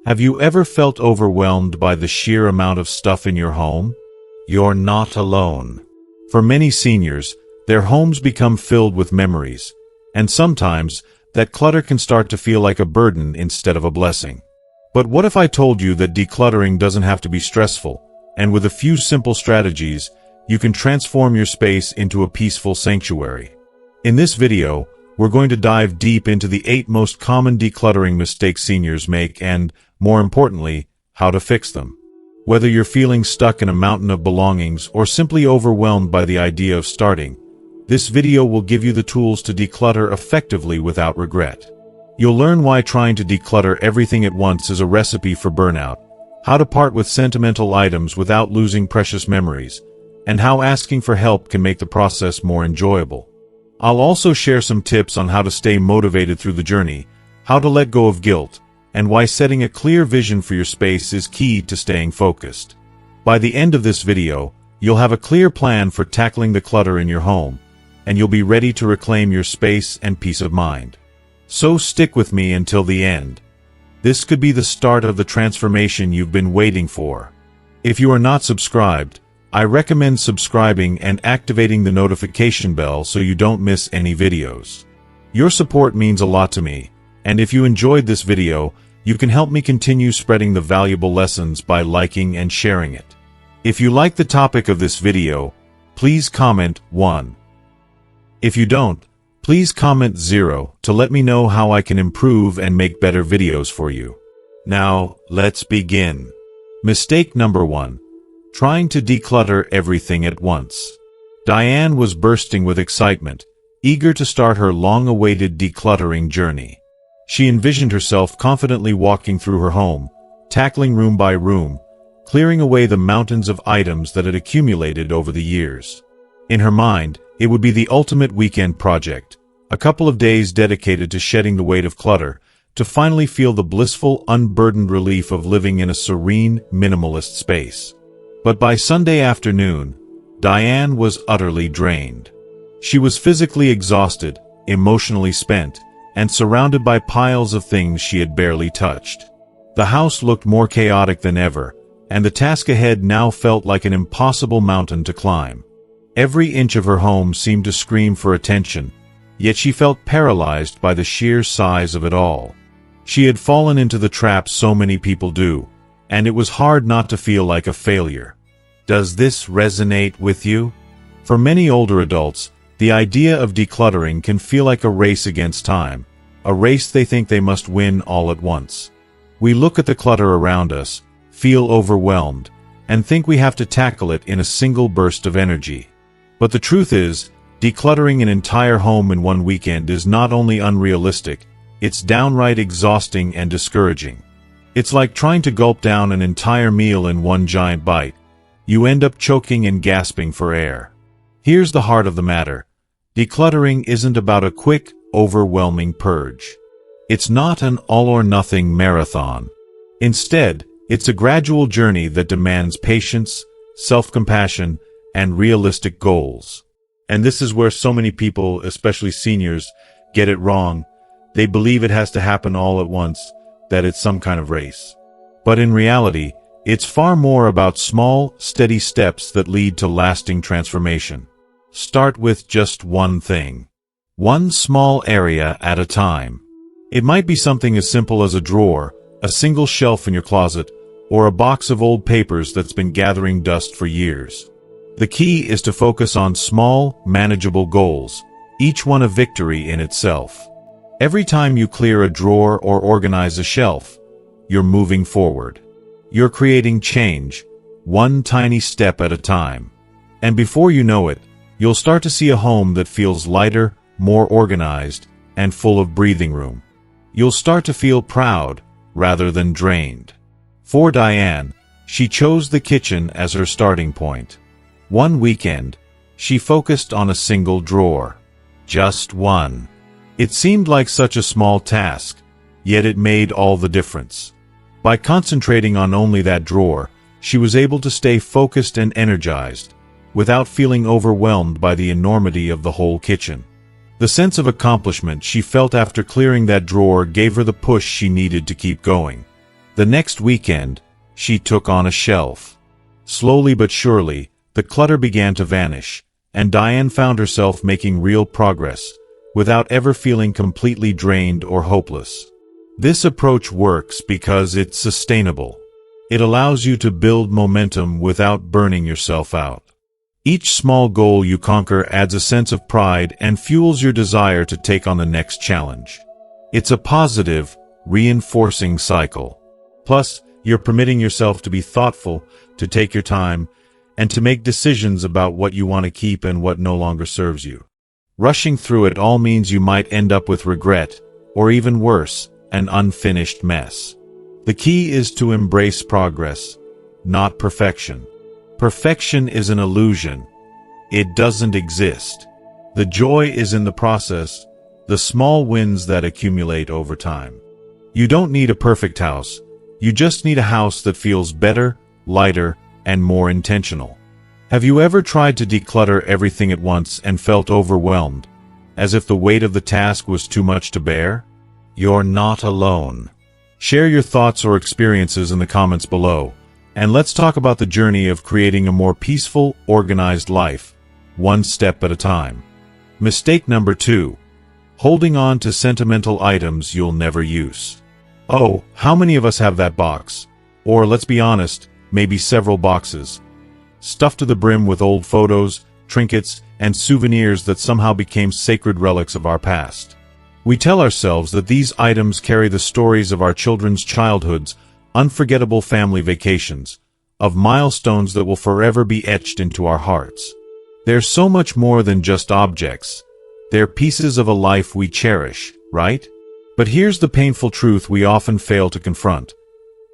Have you ever felt overwhelmed by the sheer amount of stuff in your home? You're not alone. For many seniors, their homes become filled with memories, and sometimes that clutter can start to feel like a burden instead of a blessing. But what if I told you that decluttering doesn't have to be stressful, and with a few simple strategies, you can transform your space into a peaceful sanctuary? In this video, we're going to dive deep into the 8 most common decluttering mistakes seniors make and, more importantly, how to fix them. Whether you're feeling stuck in a mountain of belongings or simply overwhelmed by the idea of starting, this video will give you the tools to declutter effectively without regret. You'll learn why trying to declutter everything at once is a recipe for burnout, how to part with sentimental items without losing precious memories, and how asking for help can make the process more enjoyable. I'll also share some tips on how to stay motivated through the journey, how to let go of guilt, and why setting a clear vision for your space is key to staying focused. By the end of this video, you'll have a clear plan for tackling the clutter in your home, and you'll be ready to reclaim your space and peace of mind. So stick with me until the end. This could be the start of the transformation you've been waiting for. If you are not subscribed, I recommend subscribing and activating the notification bell so you don't miss any videos. Your support means a lot to me, and if you enjoyed this video, you can help me continue spreading the valuable lessons by liking and sharing it. If you like the topic of this video, please comment 1. If you don't, please comment 0 to let me know how I can improve and make better videos for you. Now, let's begin. Mistake number 1. Trying to declutter everything at once. Diane was bursting with excitement, eager to start her long-awaited decluttering journey. She envisioned herself confidently walking through her home, tackling room by room, clearing away the mountains of items that had accumulated over the years. In her mind, it would be the ultimate weekend project, a couple of days dedicated to shedding the weight of clutter, to finally feel the blissful, unburdened relief of living in a serene, minimalist space. But by Sunday afternoon, Diane was utterly drained. She was physically exhausted, emotionally spent, and surrounded by piles of things she had barely touched. The house looked more chaotic than ever, and the task ahead now felt like an impossible mountain to climb. Every inch of her home seemed to scream for attention, yet she felt paralyzed by the sheer size of it all. She had fallen into the trap so many people do, and it was hard not to feel like a failure. Does this resonate with you? For many older adults, the idea of decluttering can feel like a race against time, a race they think they must win all at once. We look at the clutter around us, feel overwhelmed, and think we have to tackle it in a single burst of energy. But the truth is, decluttering an entire home in one weekend is not only unrealistic, it's downright exhausting and discouraging. It's like trying to gulp down an entire meal in one giant bite. You end up choking and gasping for air. Here's the heart of the matter. Decluttering isn't about a quick, overwhelming purge. It's not an all-or-nothing marathon. Instead, it's a gradual journey that demands patience, self-compassion, and realistic goals. And this is where so many people, especially seniors, get it wrong. They believe it has to happen all at once, that it's some kind of race. But in reality, it's far more about small, steady steps that lead to lasting transformation. Start with just one thing. One small area at a time. It might be something as simple as a drawer, a single shelf in your closet, or a box of old papers that's been gathering dust for years. The key is to focus on small, manageable goals, each one a victory in itself. Every time you clear a drawer or organize a shelf, you're moving forward. You're creating change, one tiny step at a time. And before you know it, you'll start to see a home that feels lighter, more organized, and full of breathing room. You'll start to feel proud, rather than drained. For Diane, she chose the kitchen as her starting point. One weekend, she focused on a single drawer. Just one. It seemed like such a small task, yet it made all the difference. By concentrating on only that drawer, she was able to stay focused and energized, without feeling overwhelmed by the enormity of the whole kitchen. The sense of accomplishment she felt after clearing that drawer gave her the push she needed to keep going. The next weekend, she took on a shelf. Slowly but surely, the clutter began to vanish, and Diane found herself making real progress, without ever feeling completely drained or hopeless. This approach works because it's sustainable. It allows you to build momentum without burning yourself out. Each small goal you conquer adds a sense of pride and fuels your desire to take on the next challenge. It's a positive, reinforcing cycle. Plus, you're permitting yourself to be thoughtful, to take your time, and to make decisions about what you want to keep and what no longer serves you. Rushing through it all means you might end up with regret, or even worse, an unfinished mess. The key is to embrace progress, not perfection. Perfection is an illusion. It doesn't exist. The joy is in the process, the small wins that accumulate over time. You don't need a perfect house. You just need a house that feels better, lighter, and more intentional. Have you ever tried to declutter everything at once and felt overwhelmed, as if the weight of the task was too much to bear? You're not alone. Share your thoughts or experiences in the comments below, and let's talk about the journey of creating a more peaceful, organized life, one step at a time. Mistake number 2. Holding on to sentimental items you'll never use. Oh, how many of us have that box? Or, let's be honest, maybe several boxes, stuffed to the brim with old photos, trinkets, and souvenirs that somehow became sacred relics of our past. We tell ourselves that these items carry the stories of our children's childhoods, unforgettable family vacations, of milestones that will forever be etched into our hearts. They're so much more than just objects. They're pieces of a life we cherish, right? But here's the painful truth we often fail to confront.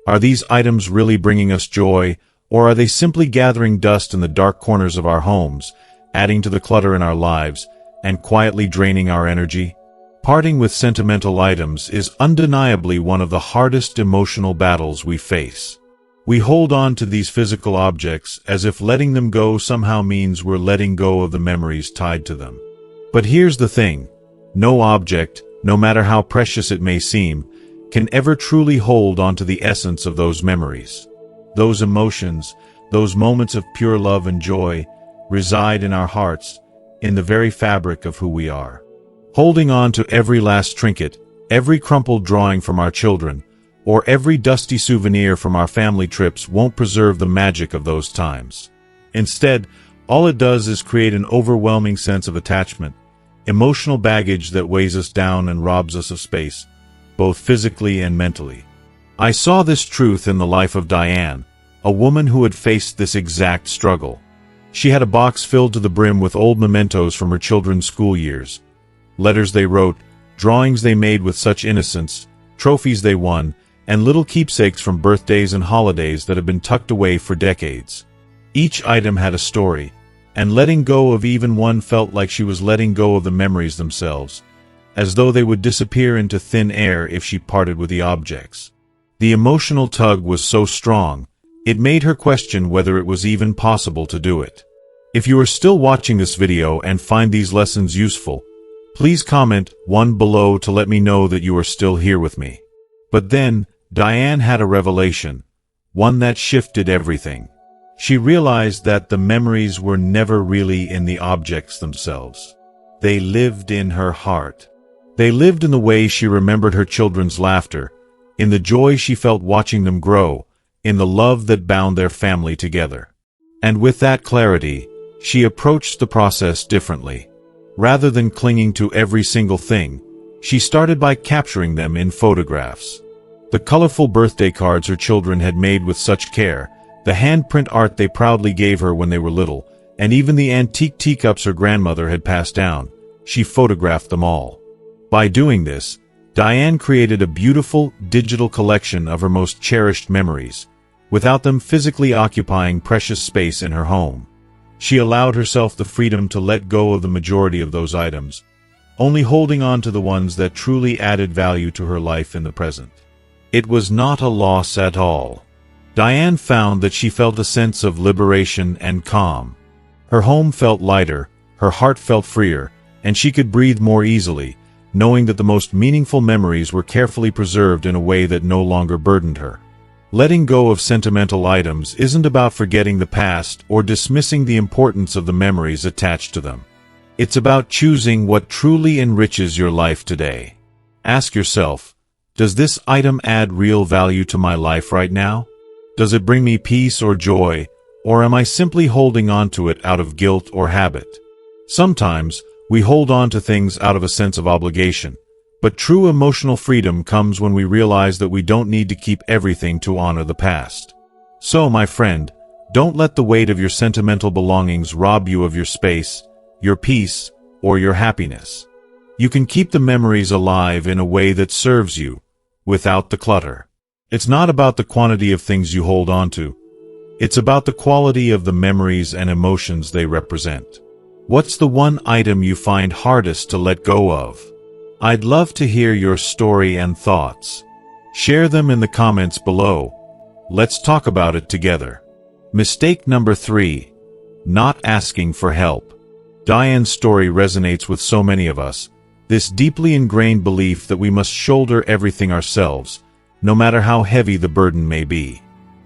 Are these items really bringing us joy, or are they simply gathering dust in the dark corners of our homes, adding to the clutter in our lives, and quietly draining our energy? Parting with sentimental items is undeniably one of the hardest emotional battles we face. We hold on to these physical objects as if letting them go somehow means we're letting go of the memories tied to them. But here's the thing. No object, no matter how precious it may seem, can ever truly hold onto the essence of those memories. Those emotions, those moments of pure love and joy, reside in our hearts, in the very fabric of who we are. Holding on to every last trinket, every crumpled drawing from our children, or every dusty souvenir from our family trips won't preserve the magic of those times. Instead, all it does is create an overwhelming sense of attachment, emotional baggage that weighs us down and robs us of space, both physically and mentally. I saw this truth in the life of Diane, a woman who had faced this exact struggle. She had a box filled to the brim with old mementos from her children's school years, letters they wrote, drawings they made with such innocence, trophies they won, and little keepsakes from birthdays and holidays that had been tucked away for decades. Each item had a story, and letting go of even one felt like she was letting go of the memories themselves, as though they would disappear into thin air if she parted with the objects. The emotional tug was so strong, it made her question whether it was even possible to do it. If you are still watching this video and find these lessons useful, please comment 1 below to let me know that you are still here with me. But then, Diane had a revelation, one that shifted everything. She realized that the memories were never really in the objects themselves. They lived in her heart. They lived in the way she remembered her children's laughter, in the joy she felt watching them grow, in the love that bound their family together. And with that clarity, she approached the process differently. Rather than clinging to every single thing, she started by capturing them in photographs. The colorful birthday cards her children had made with such care, the handprint art they proudly gave her when they were little, and even the antique teacups her grandmother had passed down, she photographed them all. By doing this, Diane created a beautiful, digital collection of her most cherished memories, without them physically occupying precious space in her home. She allowed herself the freedom to let go of the majority of those items, only holding on to the ones that truly added value to her life in the present. It was not a loss at all. Diane found that she felt a sense of liberation and calm. Her home felt lighter, her heart felt freer, and she could breathe more easily, knowing that the most meaningful memories were carefully preserved in a way that no longer burdened her. Letting go of sentimental items isn't about forgetting the past or dismissing the importance of the memories attached to them. It's about choosing what truly enriches your life today. Ask yourself, does this item add real value to my life right now? Does it bring me peace or joy, or am I simply holding on to it out of guilt or habit? Sometimes, we hold on to things out of a sense of obligation, but true emotional freedom comes when we realize that we don't need to keep everything to honor the past. So, my friend, don't let the weight of your sentimental belongings rob you of your space, your peace, or your happiness. You can keep the memories alive in a way that serves you, without the clutter. It's not about the quantity of things you hold on to. It's about the quality of the memories and emotions they represent. What's the one item you find hardest to let go of? I'd love to hear your story and thoughts. Share them in the comments below. Let's talk about it together. Mistake number 3. Not asking for help. Diane's story resonates with so many of us. This deeply ingrained belief that we must shoulder everything ourselves, no matter how heavy the burden may be.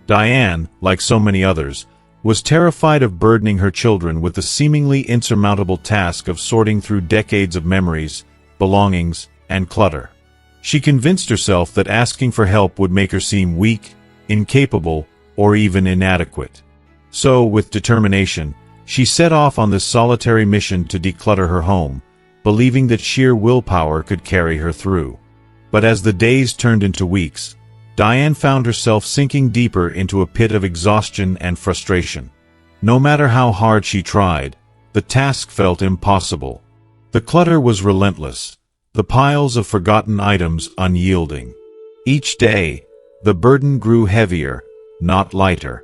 Diane, like so many others, was terrified of burdening her children with the seemingly insurmountable task of sorting through decades of memories, belongings, and clutter. She convinced herself that asking for help would make her seem weak, incapable, or even inadequate. So, with determination, she set off on this solitary mission to declutter her home, believing that sheer willpower could carry her through. But as the days turned into weeks, Diane found herself sinking deeper into a pit of exhaustion and frustration. No matter how hard she tried, the task felt impossible. The clutter was relentless, the piles of forgotten items unyielding. Each day, the burden grew heavier, not lighter.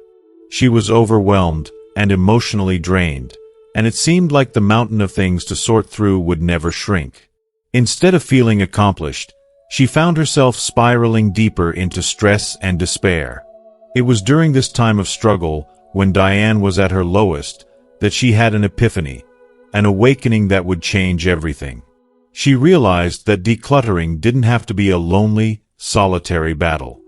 She was overwhelmed and emotionally drained, and it seemed like the mountain of things to sort through would never shrink. Instead of feeling accomplished, she found herself spiraling deeper into stress and despair. It was during this time of struggle, when Diane was at her lowest, that she had an epiphany, an awakening that would change everything. She realized that decluttering didn't have to be a lonely, solitary battle.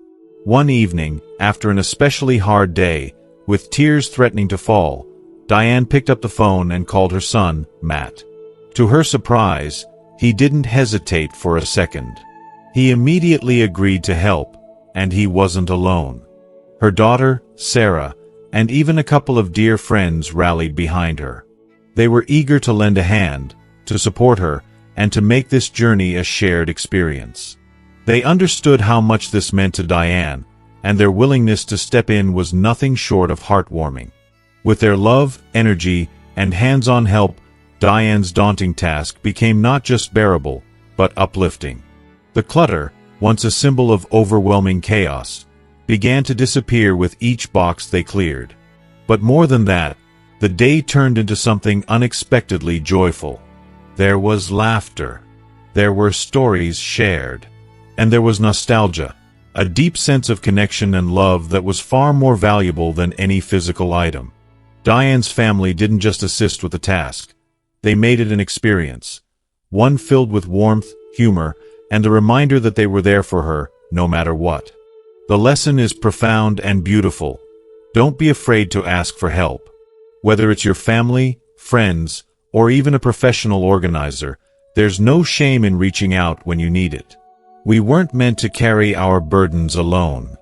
One evening, after an especially hard day, with tears threatening to fall, Diane picked up the phone and called her son, Matt. To her surprise, he didn't hesitate for a second. He immediately agreed to help, and he wasn't alone. Her daughter, Sarah, and even a couple of dear friends rallied behind her. They were eager to lend a hand, to support her, and to make this journey a shared experience. They understood how much this meant to Diane, and their willingness to step in was nothing short of heartwarming. With their love, energy, and hands-on help, Diane's daunting task became not just bearable, but uplifting. The clutter, once a symbol of overwhelming chaos, began to disappear with each box they cleared. But more than that, the day turned into something unexpectedly joyful. There was laughter. There were stories shared. And there was nostalgia, a deep sense of connection and love that was far more valuable than any physical item. Diane's family didn't just assist with the task. They made it an experience, one filled with warmth, humor, and a reminder that they were there for her, no matter what. The lesson is profound and beautiful. Don't be afraid to ask for help. Whether it's your family, friends, or even a professional organizer, there's no shame in reaching out when you need it. We weren't meant to carry our burdens alone.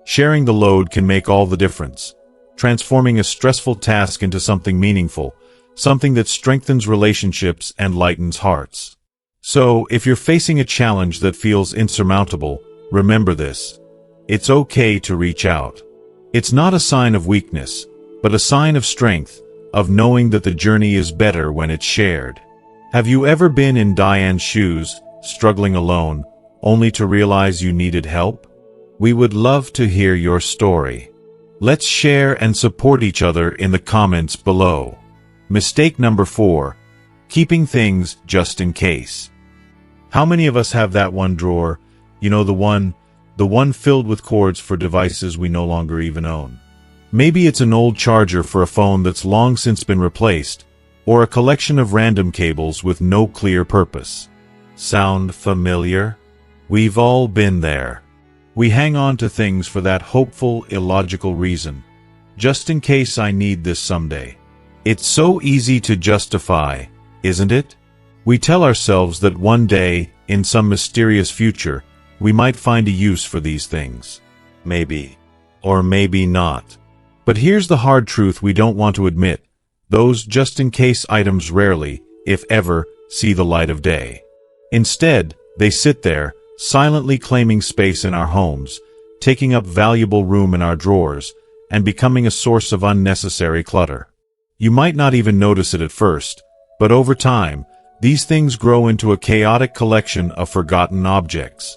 Sharing the load can make all the difference, transforming a stressful task into something meaningful, something that strengthens relationships and lightens hearts. So, if you're facing a challenge that feels insurmountable, remember this. It's okay to reach out. It's not a sign of weakness, but a sign of strength, of knowing that the journey is better when it's shared. Have you ever been in Diane's shoes, struggling alone, only to realize you needed help? We would love to hear your story. Let's share and support each other in the comments below. Mistake number 4. Keeping things just in case. How many of us have that one drawer, the one filled with cords for devices we no longer even own? Maybe it's an old charger for a phone that's long since been replaced, or a collection of random cables with no clear purpose. Sound familiar? We've all been there. We hang on to things for that hopeful, illogical reason. Just in case I need this someday. It's so easy to justify, isn't it? We tell ourselves that one day, in some mysterious future, we might find a use for these things. Maybe. Or maybe not. But here's the hard truth we don't want to admit. Those just-in-case items rarely, if ever, see the light of day. Instead, they sit there, silently claiming space in our homes, taking up valuable room in our drawers, and becoming a source of unnecessary clutter. You might not even notice it at first, but over time, these things grow into a chaotic collection of forgotten objects.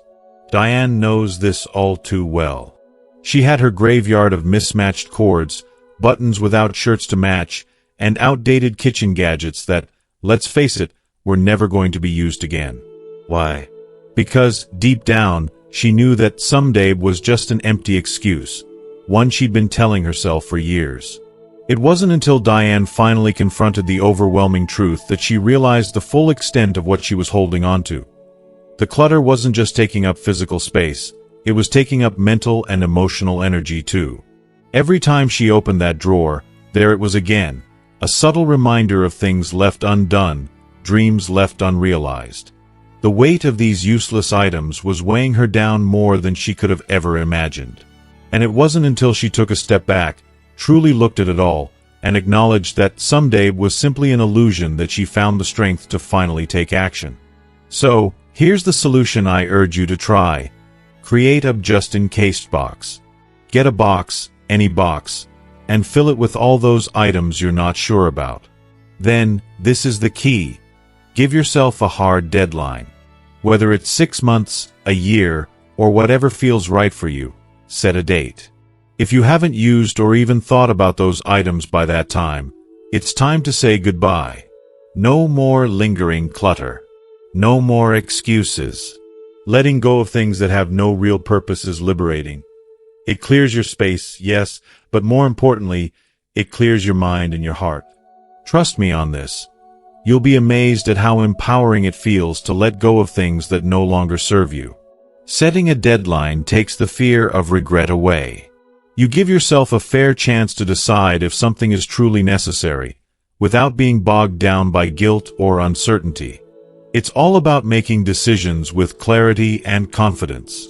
Diane knows this all too well. She had her graveyard of mismatched cords, buttons without shirts to match, and outdated kitchen gadgets that, let's face it, were never going to be used again. Why? Because, deep down, she knew that someday was just an empty excuse, one she'd been telling herself for years. It wasn't until Diane finally confronted the overwhelming truth that she realized the full extent of what she was holding on to. The clutter wasn't just taking up physical space, it was taking up mental and emotional energy too. Every time she opened that drawer, there it was again, a subtle reminder of things left undone, dreams left unrealized. The weight of these useless items was weighing her down more than she could have ever imagined. And it wasn't until she took a step back, truly looked at it all, and acknowledged that someday was simply an illusion that she found the strength to finally take action. So, here's the solution I urge you to try. Create a just-in-case box. Get a box, any box, and fill it with all those items you're not sure about. Then, this is the key. Give yourself a hard deadline. Whether it's 6 months, a year, or whatever feels right for you, set a date. If you haven't used or even thought about those items by that time, it's time to say goodbye. No more lingering clutter. No more excuses. Letting go of things that have no real purpose is liberating. It clears your space, yes, but more importantly, it clears your mind and your heart. Trust me on this. You'll be amazed at how empowering it feels to let go of things that no longer serve you. Setting a deadline takes the fear of regret away. You give yourself a fair chance to decide if something is truly necessary, without being bogged down by guilt or uncertainty. It's all about making decisions with clarity and confidence.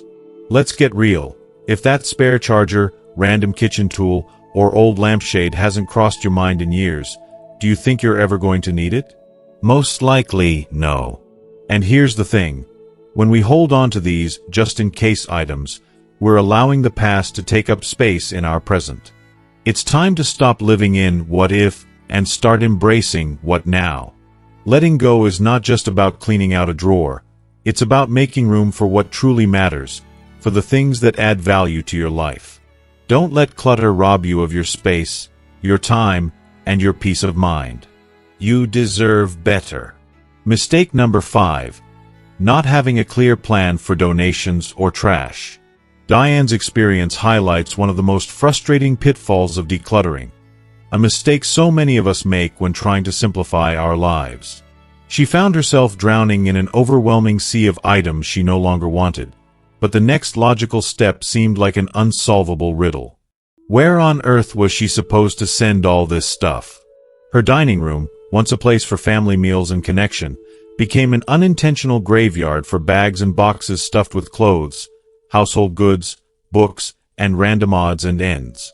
Let's get real. If that spare charger, random kitchen tool, or old lampshade hasn't crossed your mind in years, do you think you're ever going to need it? Most likely, no. And here's the thing. When we hold on to these just-in-case items, we're allowing the past to take up space in our present. It's time to stop living in what if and start embracing what now. Letting go is not just about cleaning out a drawer. It's about making room for what truly matters, for the things that add value to your life. Don't let clutter rob you of your space, your time, and your peace of mind. You deserve better. Mistake number 5. Not having a clear plan for donations or trash. Diane's experience highlights one of the most frustrating pitfalls of decluttering, a mistake so many of us make when trying to simplify our lives. She found herself drowning in an overwhelming sea of items she no longer wanted, but the next logical step seemed like an unsolvable riddle. Where on earth was she supposed to send all this stuff? Her dining room, once a place for family meals and connection, became an unintentional graveyard for bags and boxes stuffed with clothes, household goods, books, and random odds and ends.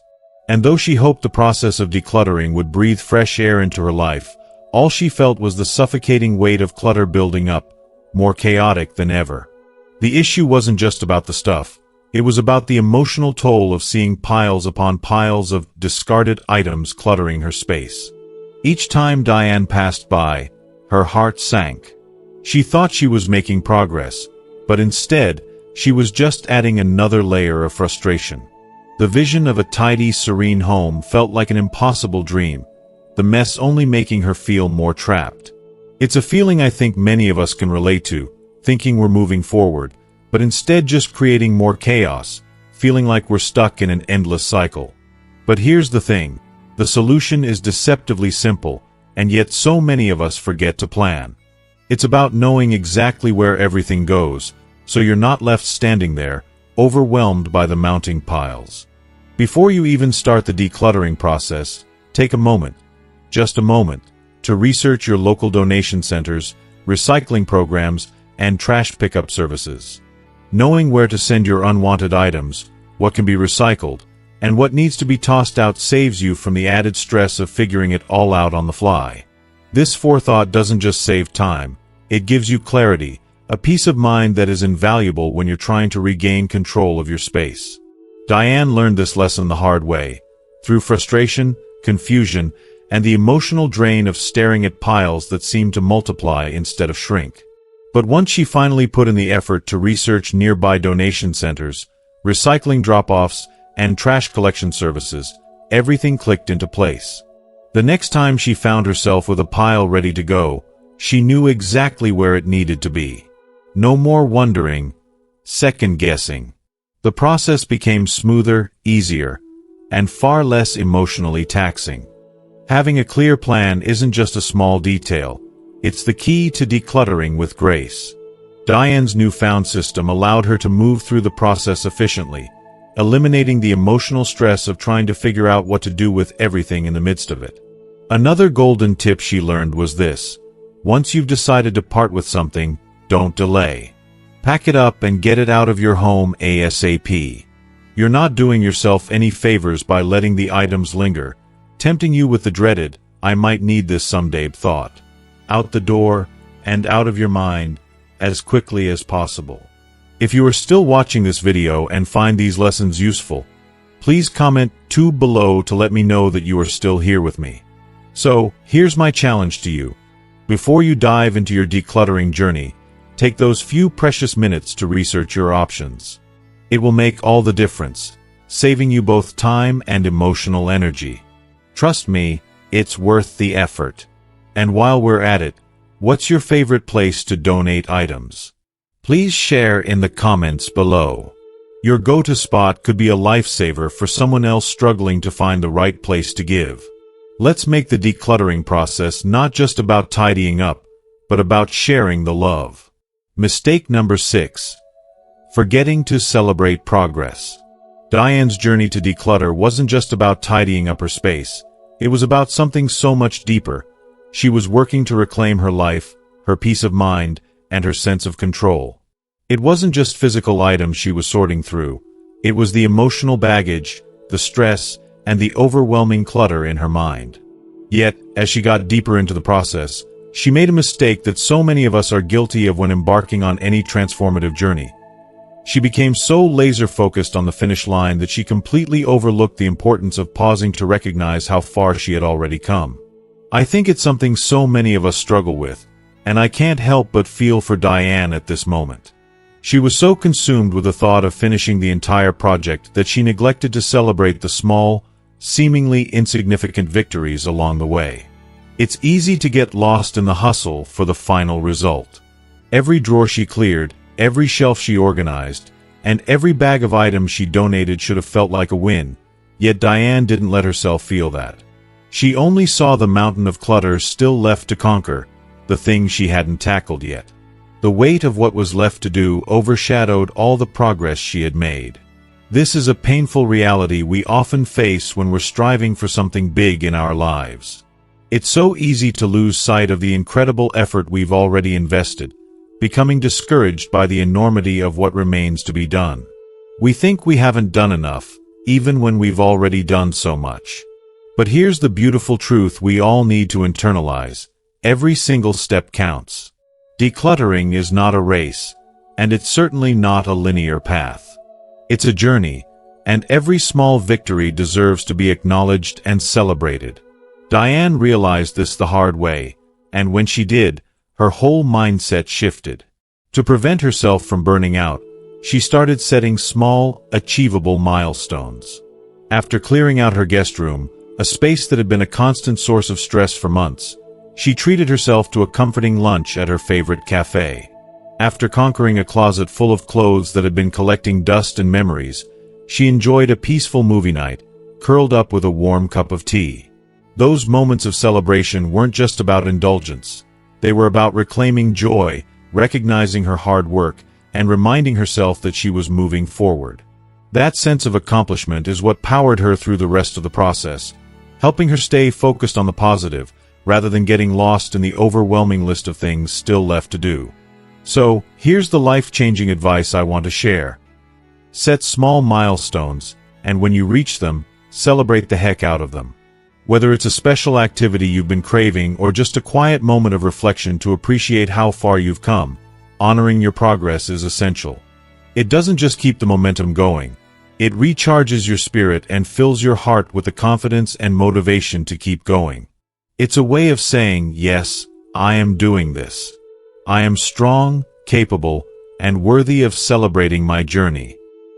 And though she hoped the process of decluttering would breathe fresh air into her life, all she felt was the suffocating weight of clutter building up, more chaotic than ever. The issue wasn't just about the stuff. It was about the emotional toll of seeing piles upon piles of discarded items cluttering her space. Each time Diane passed by, her heart sank. She thought she was making progress, but instead, she was just adding another layer of frustration. The vision of a tidy, serene home felt like an impossible dream, the mess only making her feel more trapped. It's a feeling I think many of us can relate to, thinking we're moving forward, but instead just creating more chaos, feeling like we're stuck in an endless cycle. But here's the thing. The solution is deceptively simple, and yet so many of us forget to plan. It's about knowing exactly where everything goes, so you're not left standing there, overwhelmed by the mounting piles. Before you even start the decluttering process, take a moment, just a moment, to research your local donation centers, recycling programs, and trash pickup services. Knowing where to send your unwanted items, what can be recycled, and what needs to be tossed out saves you from the added stress of figuring it all out on the fly. This forethought doesn't just save time, it gives you clarity, a peace of mind that is invaluable when you're trying to regain control of your space. Diane learned this lesson the hard way, through frustration, confusion, and the emotional drain of staring at piles that seemed to multiply instead of shrink. But once she finally put in the effort to research nearby donation centers, recycling drop-offs, and trash collection services, everything clicked into place. The next time she found herself with a pile ready to go, she knew exactly where it needed to be. No more wondering, second-guessing. The process became smoother, easier, and far less emotionally taxing. Having a clear plan isn't just a small detail, it's the key to decluttering with grace. Diane's newfound system allowed her to move through the process efficiently, eliminating the emotional stress of trying to figure out what to do with everything in the midst of it. Another golden tip she learned was this: once you've decided to part with something, don't delay. Pack it up and get it out of your home ASAP. You're not doing yourself any favors by letting the items linger, tempting you with the dreaded, "I might need this someday" thought. Out the door, and out of your mind, as quickly as possible. If you are still watching this video and find these lessons useful, please comment "2" below to let me know that you are still here with me. So, here's my challenge to you. Before you dive into your decluttering journey, take those few precious minutes to research your options. It will make all the difference, saving you both time and emotional energy. Trust me, it's worth the effort. And while we're at it, what's your favorite place to donate items? Please share in the comments below. Your go-to spot could be a lifesaver for someone else struggling to find the right place to give. Let's make the decluttering process not just about tidying up, but about sharing the love. Mistake number 6. Forgetting to celebrate progress. Diane's journey to declutter wasn't just about tidying up her space. It was about something so much deeper. She was working to reclaim her life, her peace of mind, and her sense of control. It wasn't just physical items she was sorting through. It was the emotional baggage, the stress, and the overwhelming clutter in her mind. Yet, as she got deeper into the process, she made a mistake that so many of us are guilty of when embarking on any transformative journey. She became so laser-focused on the finish line that she completely overlooked the importance of pausing to recognize how far she had already come. I think it's something so many of us struggle with, and I can't help but feel for Diane at this moment. She was so consumed with the thought of finishing the entire project that she neglected to celebrate the small, seemingly insignificant victories along the way. It's easy to get lost in the hustle for the final result. Every drawer she cleared, every shelf she organized, and every bag of items she donated should have felt like a win, yet Diane didn't let herself feel that. She only saw the mountain of clutter still left to conquer, the things she hadn't tackled yet. The weight of what was left to do overshadowed all the progress she had made. This is a painful reality we often face when we're striving for something big in our lives. It's so easy to lose sight of the incredible effort we've already invested, becoming discouraged by the enormity of what remains to be done. We think we haven't done enough, even when we've already done so much. But here's the beautiful truth we all need to internalize: every single step counts. Decluttering is not a race, and it's certainly not a linear path. It's a journey, and every small victory deserves to be acknowledged and celebrated. Diane realized this the hard way, and when she did, her whole mindset shifted. To prevent herself from burning out, she started setting small, achievable milestones. After clearing out her guest room, a space that had been a constant source of stress for months, she treated herself to a comforting lunch at her favorite cafe. After conquering a closet full of clothes that had been collecting dust and memories, she enjoyed a peaceful movie night, curled up with a warm cup of tea. Those moments of celebration weren't just about indulgence. They were about reclaiming joy, recognizing her hard work, and reminding herself that she was moving forward. That sense of accomplishment is what powered her through the rest of the process, helping her stay focused on the positive, rather than getting lost in the overwhelming list of things still left to do. So, here's the life-changing advice I want to share. Set small milestones, and when you reach them, celebrate the heck out of them. Whether it's a special activity you've been craving or just a quiet moment of reflection to appreciate how far you've come, honoring your progress is essential. It doesn't just keep the momentum going. It recharges your spirit and fills your heart with the confidence and motivation to keep going. It's a way of saying, yes, I am doing this. I am strong, capable, and worthy of celebrating my journey.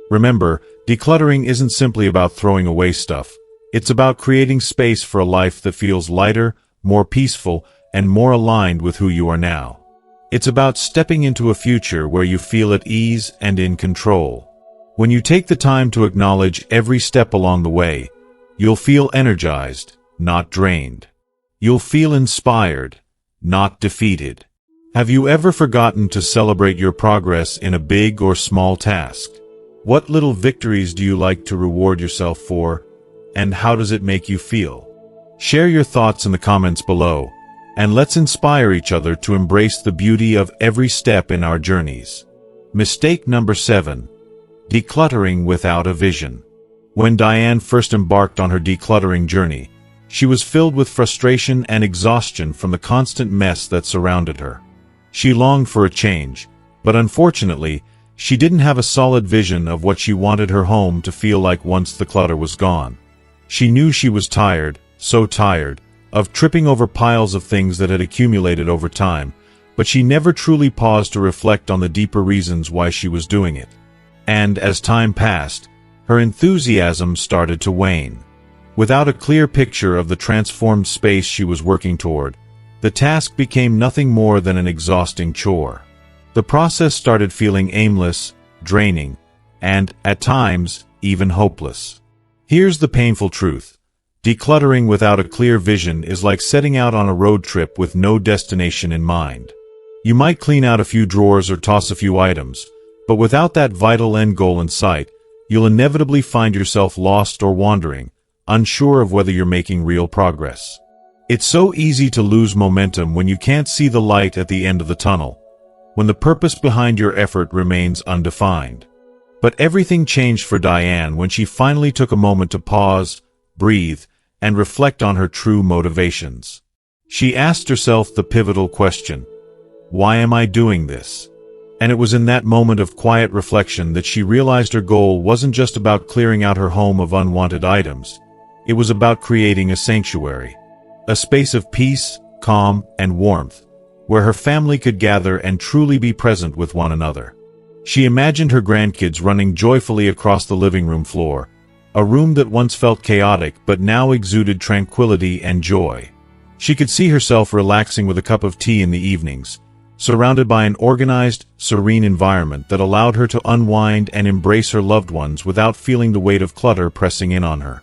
Remember, decluttering isn't simply about throwing away stuff. It's about creating space for a life that feels lighter, more peaceful, and more aligned with who you are now. It's about stepping into a future where you feel at ease and in control. When you take the time to acknowledge every step along the way, you'll feel energized, not drained. You'll feel inspired, not defeated. Have you ever forgotten to celebrate your progress in a big or small task? What little victories do you like to reward yourself for, and how does it make you feel? Share your thoughts in the comments below, and let's inspire each other to embrace the beauty of every step in our journeys. Mistake number 7. Decluttering without a vision. When Diane first embarked on her decluttering journey, she was filled with frustration and exhaustion from the constant mess that surrounded her. She longed for a change, but unfortunately, she didn't have a solid vision of what she wanted her home to feel like once the clutter was gone. She knew she was tired, so tired, of tripping over piles of things that had accumulated over time, but she never truly paused to reflect on the deeper reasons why she was doing it. And as time passed, her enthusiasm started to wane. Without a clear picture of the transformed space she was working toward, the task became nothing more than an exhausting chore. The process started feeling aimless, draining, and, at times, even hopeless. Here's the painful truth. Decluttering without a clear vision is like setting out on a road trip with no destination in mind. You might clean out a few drawers or toss a few items, but without that vital end goal in sight, you'll inevitably find yourself lost or wandering, unsure of whether you're making real progress. It's so easy to lose momentum when you can't see the light at the end of the tunnel, when the purpose behind your effort remains undefined. But everything changed for Diane when she finally took a moment to pause, breathe, and reflect on her true motivations. She asked herself the pivotal question, why am I doing this? And it was in that moment of quiet reflection that she realized her goal wasn't just about clearing out her home of unwanted items. It was about creating a sanctuary, a space of peace, calm, and warmth, where her family could gather and truly be present with one another. She imagined her grandkids running joyfully across the living room floor, a room that once felt chaotic but now exuded tranquility and joy. She could see herself relaxing with a cup of tea in the evenings, surrounded by an organized, serene environment that allowed her to unwind and embrace her loved ones without feeling the weight of clutter pressing in on her.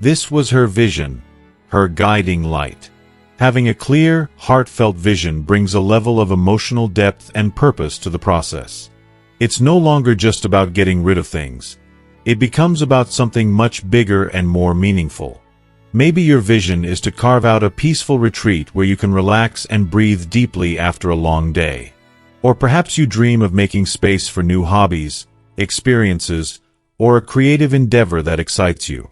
This was her vision, her guiding light. Having a clear, heartfelt vision brings a level of emotional depth and purpose to the process. It's no longer just about getting rid of things. It becomes about something much bigger and more meaningful. Maybe your vision is to carve out a peaceful retreat where you can relax and breathe deeply after a long day. Or perhaps you dream of making space for new hobbies, experiences, or a creative endeavor that excites you.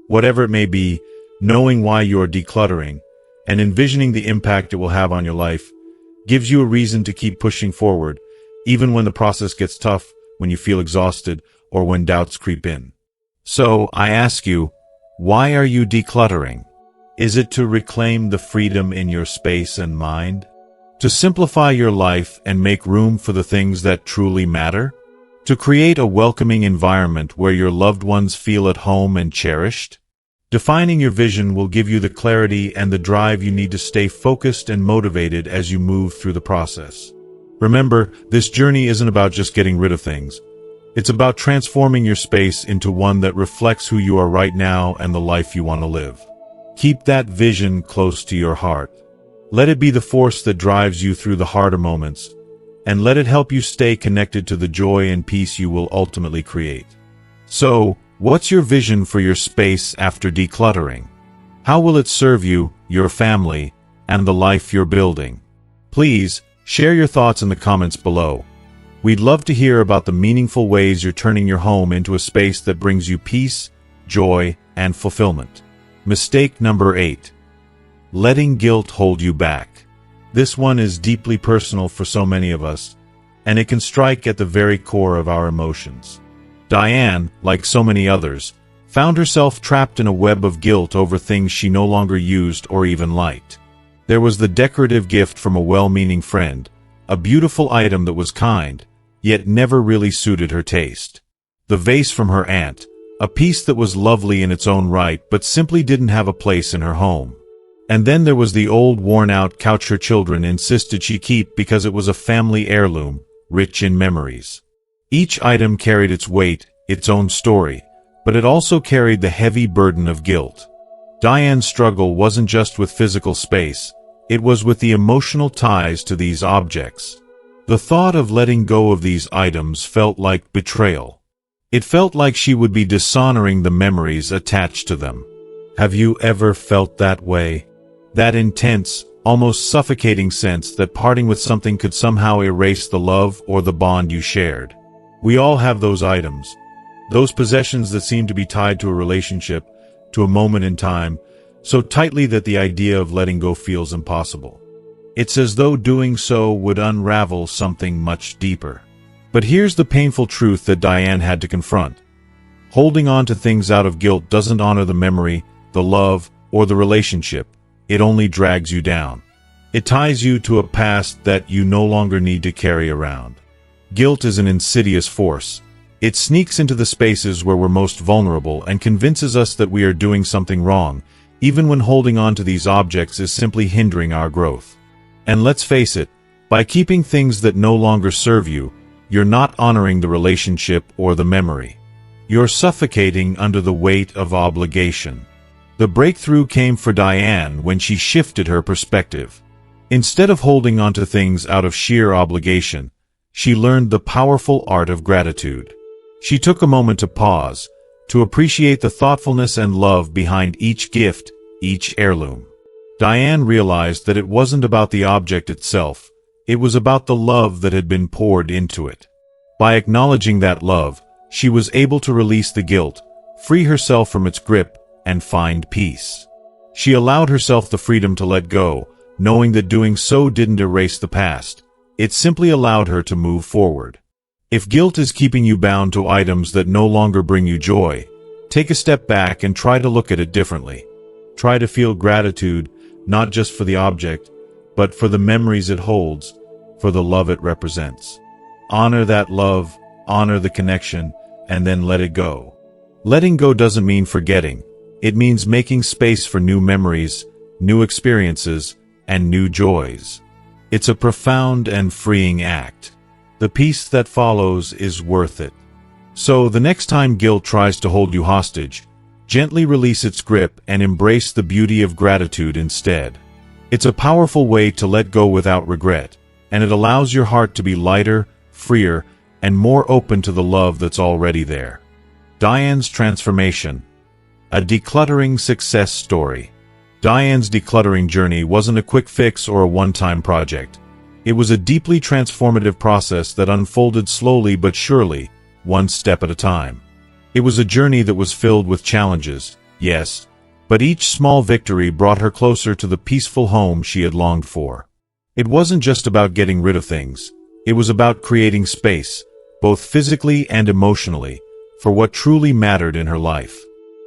Whatever it may be, knowing why you're decluttering and envisioning the impact it will have on your life gives you a reason to keep pushing forward, even when the process gets tough, when you feel exhausted, or when doubts creep in. So, I ask you, why are you decluttering? Is it to reclaim the freedom in your space and mind? To simplify your life and make room for the things that truly matter? To create a welcoming environment where your loved ones feel at home and cherished? Defining your vision will give you the clarity and the drive you need to stay focused and motivated as you move through the process. Remember, this journey isn't about just getting rid of things. It's about transforming your space into one that reflects who you are right now and the life you want to live. Keep that vision close to your heart. Let it be the force that drives you through the harder moments, and let it help you stay connected to the joy and peace you will ultimately create. So, what's your vision for your space after decluttering? How will it serve you, your family, and the life you're building? Please, share your thoughts in the comments below. We'd love to hear about the meaningful ways you're turning your home into a space that brings you peace, joy, and fulfillment. Mistake number 8. Letting guilt hold you back. This one is deeply personal for so many of us, and it can strike at the very core of our emotions. Diane, like so many others, found herself trapped in a web of guilt over things she no longer used or even liked. There was the decorative gift from a well-meaning friend, a beautiful item that was kind, yet never really suited her taste. The vase from her aunt, a piece that was lovely in its own right but simply didn't have a place in her home. And then there was the old worn-out couch her children insisted she keep because it was a family heirloom, rich in memories. Each item carried its weight, its own story, but it also carried the heavy burden of guilt. Diane's struggle wasn't just with physical space, it was with the emotional ties to these objects. The thought of letting go of these items felt like betrayal. It felt like she would be dishonoring the memories attached to them. Have you ever felt that way? That intense, almost suffocating sense that parting with something could somehow erase the love or the bond you shared. We all have those items. Those possessions that seem to be tied to a relationship, to a moment in time, so tightly that the idea of letting go feels impossible. It's as though doing so would unravel something much deeper. But here's the painful truth that Diane had to confront. Holding on to things out of guilt doesn't honor the memory, the love, or the relationship. It only drags you down. It ties you to a past that you no longer need to carry around. Guilt is an insidious force. It sneaks into the spaces where we're most vulnerable and convinces us that we are doing something wrong, even when holding on to these objects is simply hindering our growth. And let's face it, by keeping things that no longer serve you, you're not honoring the relationship or the memory. You're suffocating under the weight of obligation. The breakthrough came for Diane when she shifted her perspective. Instead of holding onto things out of sheer obligation, she learned the powerful art of gratitude. She took a moment to pause, to appreciate the thoughtfulness and love behind each gift, each heirloom. Diane realized that it wasn't about the object itself, it was about the love that had been poured into it. By acknowledging that love, she was able to release the guilt, free herself from its grip, and find peace. She allowed herself the freedom to let go, knowing that doing so didn't erase the past. It simply allowed her to move forward. If guilt is keeping you bound to items that no longer bring you joy, take a step back and try to look at it differently. Try to feel gratitude, not just for the object, but for the memories it holds, for the love it represents. Honor that love, honor the connection, and then let it go. Letting go doesn't mean forgetting. It means making space for new memories, new experiences, and new joys. It's a profound and freeing act. The peace that follows is worth it. So, the next time guilt tries to hold you hostage, gently release its grip and embrace the beauty of gratitude instead. It's a powerful way to let go without regret, and it allows your heart to be lighter, freer, and more open to the love that's already there. Diane's transformation. A decluttering success story. Diane's decluttering journey wasn't a quick fix or a one-time project. It was a deeply transformative process that unfolded slowly but surely, one step at a time. It was a journey that was filled with challenges, yes, but each small victory brought her closer to the peaceful home she had longed for. It wasn't just about getting rid of things. It was about creating space, both physically and emotionally, for what truly mattered in her life.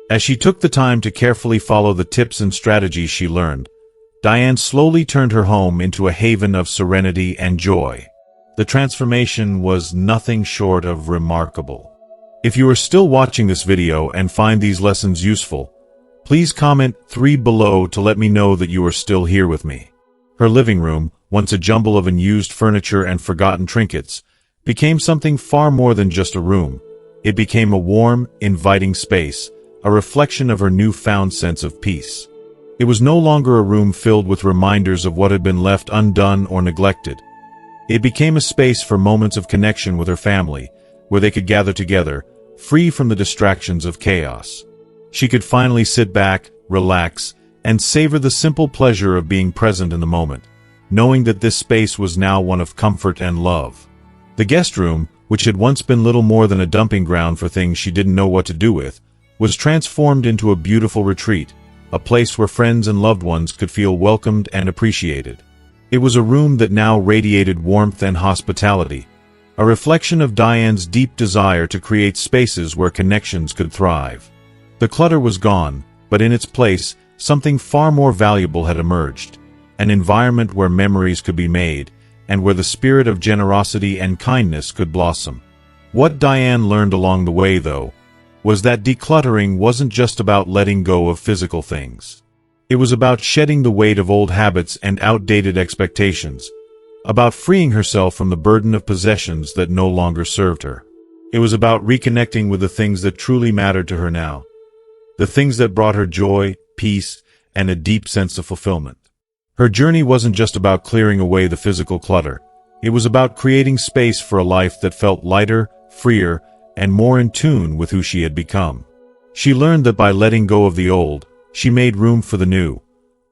As she took the time to carefully follow the tips and strategies she learned, Diane slowly turned her home into a haven of serenity and joy. The transformation was nothing short of remarkable. If you are still watching this video and find these lessons useful, please comment 3 below to let me know that you are still here with me. Her living room, once a jumble of unused furniture and forgotten trinkets, became something far more than just a room. It became a warm, inviting space, a reflection of her newfound sense of peace. It was no longer a room filled with reminders of what had been left undone or neglected. It became a space for moments of connection with her family, where they could gather together, free from the distractions of chaos. She could finally sit back, relax, and savor the simple pleasure of being present in the moment, knowing that this space was now one of comfort and love. The guest room, which had once been little more than a dumping ground for things she didn't know what to do with, was transformed into a beautiful retreat, a place where friends and loved ones could feel welcomed and appreciated. It was a room that now radiated warmth and hospitality, a reflection of Diane's deep desire to create spaces where connections could thrive. The clutter was gone, but in its place, something far more valuable had emerged, an environment where memories could be made, and where the spirit of generosity and kindness could blossom. What Diane learned along the way, though, was that decluttering wasn't just about letting go of physical things. It was about shedding the weight of old habits and outdated expectations, about freeing herself from the burden of possessions that no longer served her. It was about reconnecting with the things that truly mattered to her now, the things that brought her joy, peace, and a deep sense of fulfillment. Her journey wasn't just about clearing away the physical clutter. It was about creating space for a life that felt lighter, freer, and more in tune with who she had become. She learned that by letting go of the old, she made room for the new,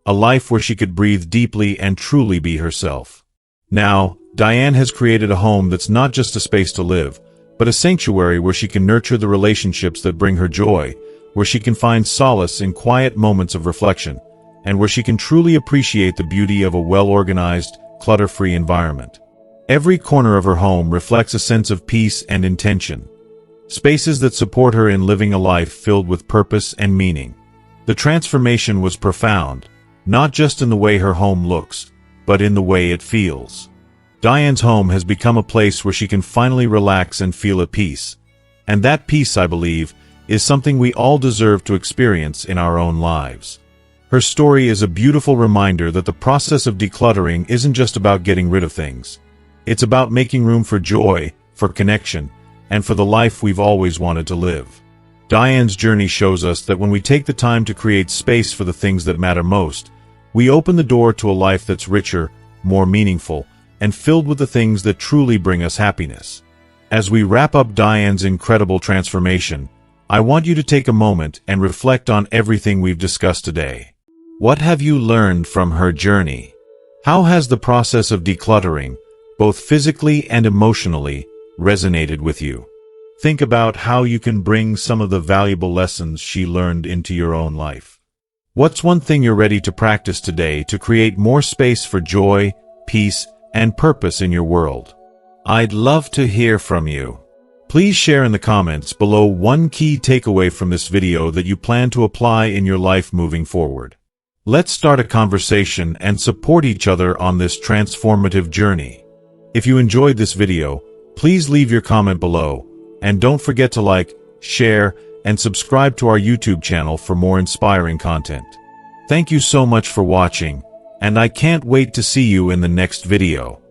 a life where she could breathe deeply and truly be herself. Now, Diane has created a home that's not just a space to live, but a sanctuary where she can nurture the relationships that bring her joy, where she can find solace in quiet moments of reflection, and where she can truly appreciate the beauty of a well-organized, clutter-free environment. Every corner of her home reflects a sense of peace and intention, spaces that support her in living a life filled with purpose and meaning. The transformation was profound, not just in the way her home looks, but in the way it feels. Diane's home has become a place where she can finally relax and feel at peace. And that peace, I believe, is something we all deserve to experience in our own lives. Her story is a beautiful reminder that the process of decluttering isn't just about getting rid of things. It's about making room for joy, for connection, and for the life we've always wanted to live. Diane's journey shows us that when we take the time to create space for the things that matter most, we open the door to a life that's richer, more meaningful, and filled with the things that truly bring us happiness. As we wrap up Diane's incredible transformation, I want you to take a moment and reflect on everything we've discussed today. What have you learned from her journey? How has the process of decluttering, both physically and emotionally, resonated with you? Think about how you can bring some of the valuable lessons she learned into your own life. What's one thing you're ready to practice today to create more space for joy, peace, and purpose in your world? I'd love to hear from you. Please share in the comments below one key takeaway from this video that you plan to apply in your life moving forward. Let's start a conversation and support each other on this transformative journey. If you enjoyed this video, please leave your comment below, and don't forget to like, share, and subscribe to our YouTube channel for more inspiring content. Thank you so much for watching, and I can't wait to see you in the next video.